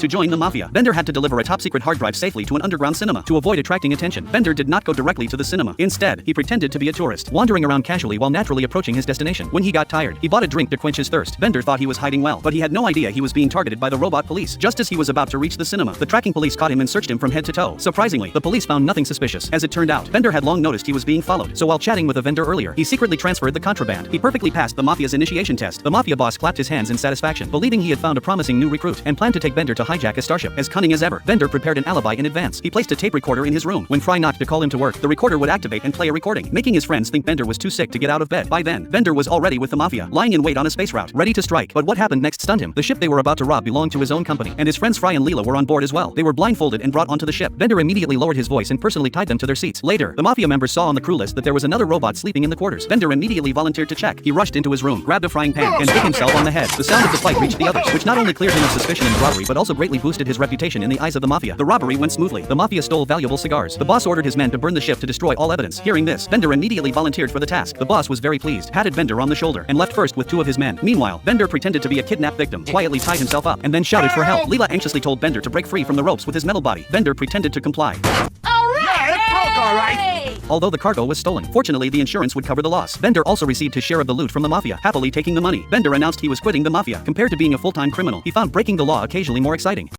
To join the mafia, Bender had to deliver a top-secret hard drive safely to an underground cinema. To avoid attracting attention, Bender did not go directly to the cinema. Instead, he pretended to be a tourist, wandering around casually while naturally approaching his destination. When he got tired, he bought a drink to quench his thirst. Bender thought he was hiding well, but he had no idea he was being targeted by the robot police. Just as he was about to reach the cinema, the tracking police caught him and searched him from head to toe. Surprisingly, the police found nothing suspicious. As it turned out, Bender had long noticed he was being followed, so while chatting with a vendor earlier, he secretly transferred the contraband. He perfectly passed the mafia's initiation test. The mafia boss clapped his hands in satisfaction, believing he had found a promising new recruit, and planned to take Bender to hijack a starship. As cunning as ever, Bender prepared an alibi in advance. He placed a tape recorder in his room. When Fry knocked to call him to work, the recorder would activate and play a recording, making his friends think Bender was too sick to get out of bed. By then, Bender was already with the mafia, lying in wait on a space route, ready to strike. But what happened next stunned him. The ship they were about to rob belonged to his own company, and his friends Fry and Leela were on board as well. They were blindfolded and brought onto the ship. Bender immediately lowered his voice and personally tied them to their seats. Later, the mafia members saw on the crew list that there was another robot sleeping in the quarters. Bender immediately volunteered to check. He rushed into his room, grabbed a frying pan, and hit himself on the head. The sound of the fight reached the others, which not only cleared him of suspicion in the robbery but also greatly boosted his reputation in the eyes of the mafia. The robbery went smoothly. The mafia stole valuable cigars. The boss ordered his men to burn the ship to destroy all evidence. Hearing this, Bender immediately volunteered for the task. The boss was very pleased, patted Bender on the shoulder, and left first with 2 of his men. Meanwhile, Bender pretended to be a kidnapped victim, quietly tied himself up, and then shouted for help. Leela anxiously told Bender to break free from the ropes with his metal body. Bender pretended to comply. Although the cargo was stolen, fortunately the insurance would cover the loss. Bender also received his share of the loot from the mafia, happily taking the money. Bender announced he was quitting the mafia. Compared to being a full-time criminal, he found breaking the law occasionally more exciting.